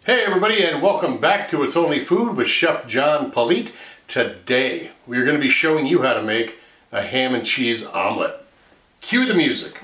Hey everybody, and welcome back to It's Only Food with Chef John Politte. Today we're going to be showing you how to make a ham and cheese omelet. Cue the music.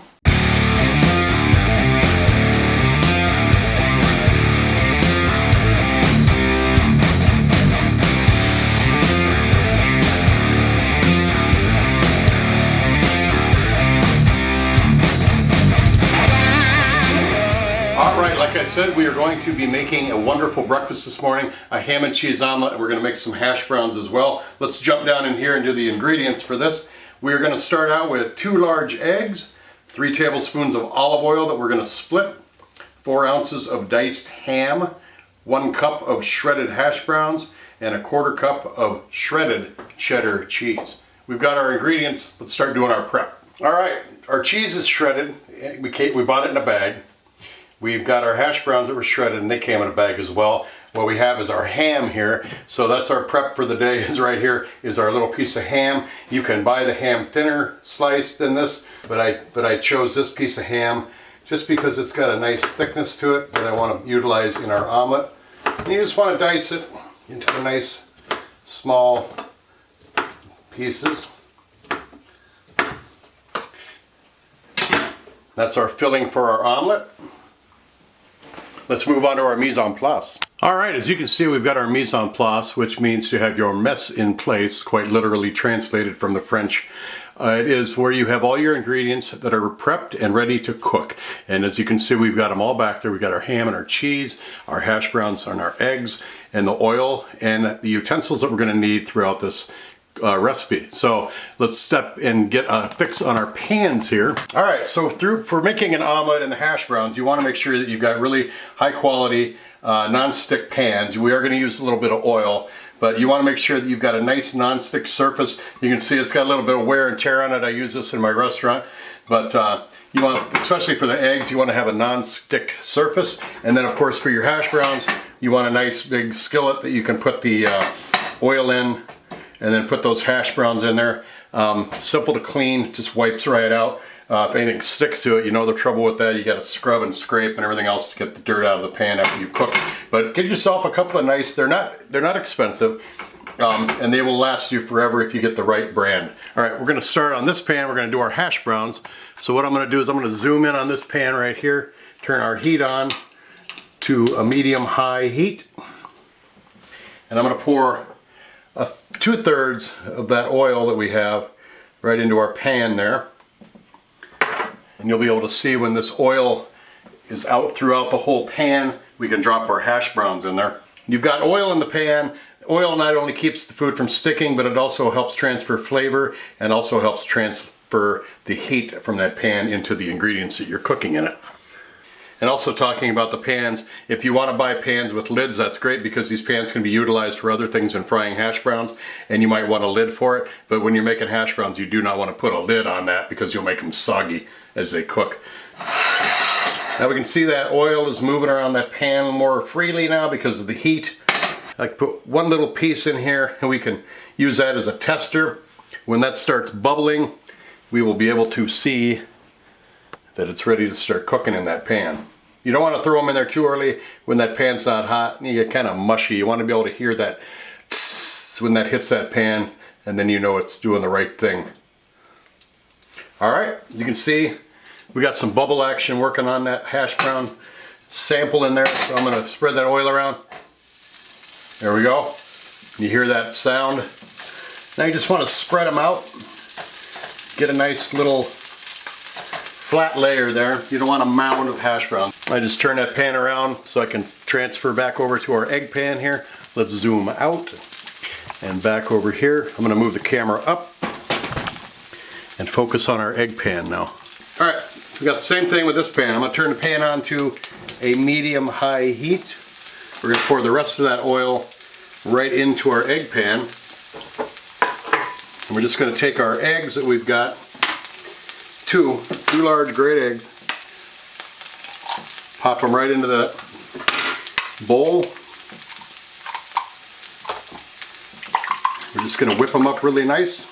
Alright, like I said, we are going to be making a wonderful breakfast this morning, a ham and cheese omelet, and we're going to make some hash browns as well. Let's jump down in here and do the ingredients for this. We are going to start out with 2 large eggs, 3 tablespoons of olive oil that we're going to split, 4 ounces of diced ham, 1 cup of shredded hash browns, and a 1/4 cup of shredded cheddar cheese. We've got our ingredients. Let's start doing our prep. Alright, our cheese is shredded. We bought it in a bag. We've got our hash browns that were shredded and they came in a bag as well. What we have is our ham here. So that's our prep for the day. Is right here is our little piece of ham. You can buy the ham thinner sliced than this, but I chose this piece of ham just because it's got a nice thickness to it that I want to utilize in our omelet. And you just want to dice it into the nice small pieces. That's our filling for our omelet. Let's move on to our mise en place. Alright, as you can see, we've got our mise en place, which means to have your mess in place, quite literally translated from the French. It is where you have all your ingredients that are prepped and ready to cook. And as you can see, we've got them all back there. We've got our ham and our cheese, our hash browns and our eggs, and the oil, and the utensils that we're going to need throughout this recipe. So let's step and get a fix on our pans here. All right, so for making an omelet and the hash browns, you want to make sure that you've got really high quality non-stick pans. We are going to use a little bit of oil, but you want to make sure that you've got a nice non-stick surface. You can see it's got a little bit of wear and tear on it. I use this in my restaurant, but you want, especially for the eggs, you want to have a non-stick surface. And then of course for your hash browns, you want a nice big skillet that you can put the oil in, and then put those hash browns in there. Simple to clean, just wipes right out. If anything sticks to it, you know the trouble with that. You got to scrub and scrape and everything else to get the dirt out of the pan after you've cooked. But get yourself a couple of nice. They're not expensive, and they will last you forever if you get the right brand. All right, we're going to start on this pan. We're going to do our hash browns. So what I'm going to do is I'm going to zoom in on this pan right here. Turn our heat on to a medium-high heat, and I'm going to pour 2/3 of that oil that we have right into our pan there. And you'll be able to see when this oil is out throughout the whole pan, we can drop our hash browns in there. You've got oil in the pan. Oil not only keeps the food from sticking, but it also helps transfer flavor and also helps transfer the heat from that pan into the ingredients that you're cooking in it. And also talking about the pans, if you want to buy pans with lids, that's great because these pans can be utilized for other things than frying hash browns, and you might want a lid for it. But when you're making hash browns, you do not want to put a lid on that because you'll make them soggy as they cook. Now we can see that oil is moving around that pan more freely now because of the heat. I put one little piece in here and we can use that as a tester. When that starts bubbling, we will be able to see that it's ready to start cooking in that pan. You don't want to throw them in there too early when that pan's not hot and you get kind of mushy. You want to be able to hear that tss when that hits that pan, and then you know it's doing the right thing. All right, you can see we got some bubble action working on that hash brown sample in there. So I'm going to spread that oil around. There we go. You hear that sound. Now you just want to spread them out. Get a nice little flat layer there. You don't want a mound of hash browns. I just turn that pan around so I can transfer back over to our egg pan here. Let's zoom out and back over here. I'm going to move the camera up and focus on our egg pan now. All right, so we got the same thing with this pan. I'm going to turn the pan on to a medium-high heat. We're going to pour the rest of that oil right into our egg pan. And we're just going to take our eggs that we've got, two large great eggs, pop them right into that bowl. We're just going to whip them up really nice.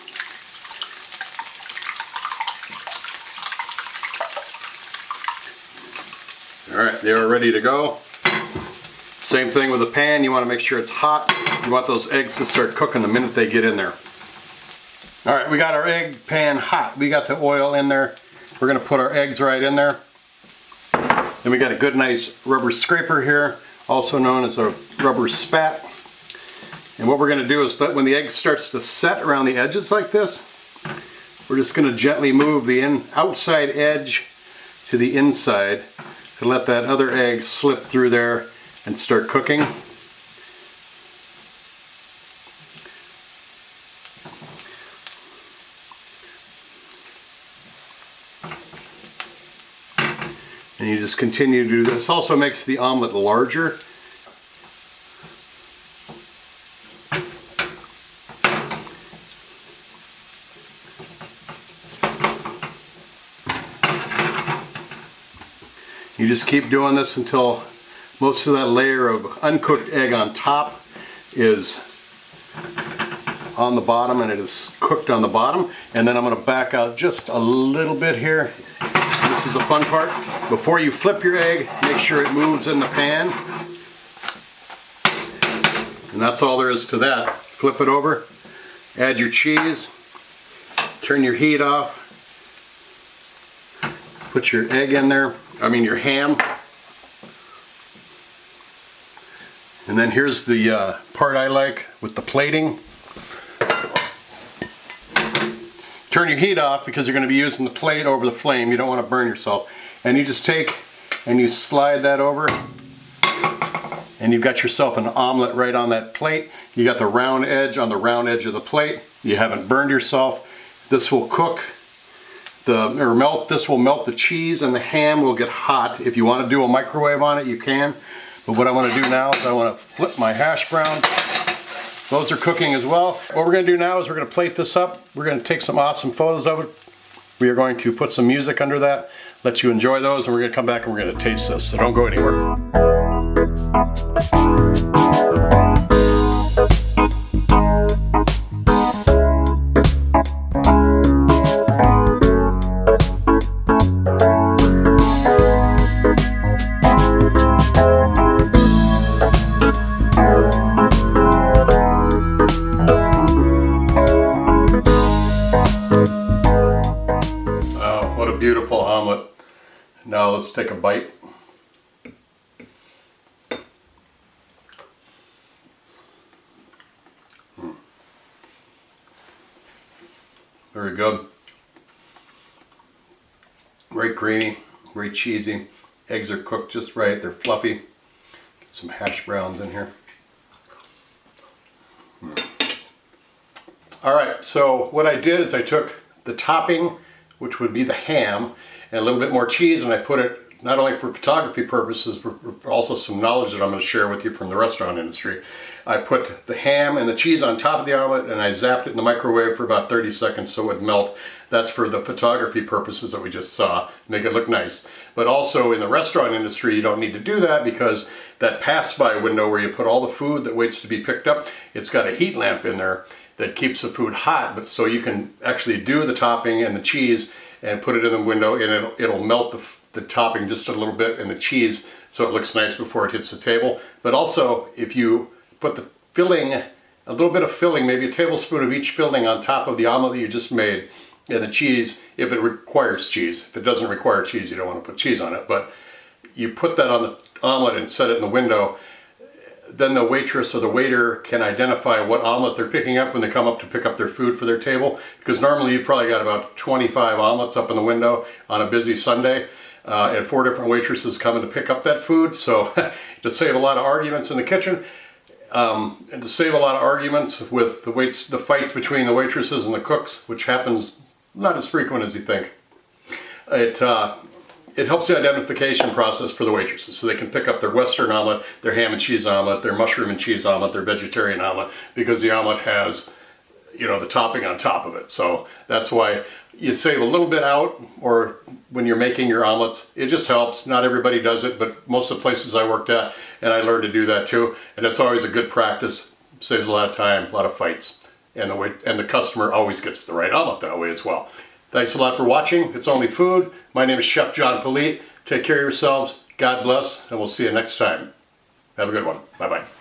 All right, they are ready to go. Same thing with the pan, you want to make sure it's hot. You want those eggs to start cooking the minute they get in there. All right, we got our egg pan hot. We got the oil in there. We're going to put our eggs right in there. And we got a good nice rubber scraper here, also known as a rubber spat. And what we're going to do is that when the egg starts to set around the edges like this, we're just going to gently move the outside edge to the inside to let that other egg slip through there and start cooking. And you just continue to do this. Also makes the omelet larger. You just keep doing this until most of that layer of uncooked egg on top is on the bottom and it is cooked on the bottom. And then I'm going to back out just a little bit here. This is the fun part. Before you flip your egg, make sure it moves in the pan. And that's all there is to that. Flip it over, add your cheese, turn your heat off, put your egg in there. Your ham. And then here's the part I like with the plating. Turn your heat off because you're going to be using the plate over the flame. You don't want to burn yourself. And you just take and you slide that over and you've got yourself an omelet right on that plate. You got the round edge on the round edge of the plate. You haven't burned yourself. This will cook. This will melt the cheese and the ham will get hot. If you want to do a microwave on it, you can. But what I want to do now is I want to flip my hash browns. Those are cooking as well. What we're going to do now is we're going to plate this up. We're going to take some awesome photos of it. We are going to put some music under that, let you enjoy those, and we're going to come back and we're going to taste this. So don't go anywhere. Beautiful omelet. Now let's take a bite. Very good. Very creamy, very cheesy. Eggs are cooked just right. They're fluffy. Get some hash browns in here. All right, so what I did is I took the topping, which would be the ham, and a little bit more cheese, and I put it not only for photography purposes, but also some knowledge that I'm going to share with you from the restaurant industry. I put the ham and the cheese on top of the omelet, and I zapped it in the microwave for about 30 seconds so it would melt. That's for the photography purposes that we just saw, make it look nice. But also in the restaurant industry, you don't need to do that because that pass-by window where you put all the food that waits to be picked up, it's got a heat lamp in there that keeps the food hot, but so you can actually do the topping and the cheese and put it in the window, and it'll melt the topping just a little bit and the cheese so it looks nice before it hits the table. But also, if you put the filling, a little bit of filling, maybe a tablespoon of each filling on top of the omelet that you just made, and the cheese, if it requires cheese. If it doesn't require cheese, you don't want to put cheese on it, but you put that on the omelet and set it in the window. Then the waitress or the waiter can identify what omelet they're picking up when they come up to pick up their food for their table. Because normally you've probably got about 25 omelets up in the window on a busy Sunday. And 4 different waitresses coming to pick up that food. So to save a lot of arguments in the kitchen, and to save a lot of arguments with the fights between the waitresses and the cooks, which happens not as frequent as you think. It helps the identification process for the waitresses so they can pick up their Western omelet, their ham and cheese omelet, their mushroom and cheese omelet, their vegetarian omelet, because the omelet has, the topping on top of it. So that's why you save a little bit out, or when you're making your omelets, it just helps. Not everybody does it, but most of the places I worked at, and I learned to do that too. And it's always a good practice. Saves a lot of time, a lot of fights. And the customer always gets the right omelet that way as well. Thanks a lot for watching. It's Only Food. My name is Chef John Politte. Take care of yourselves. God bless, and we'll see you next time. Have a good one. Bye-bye.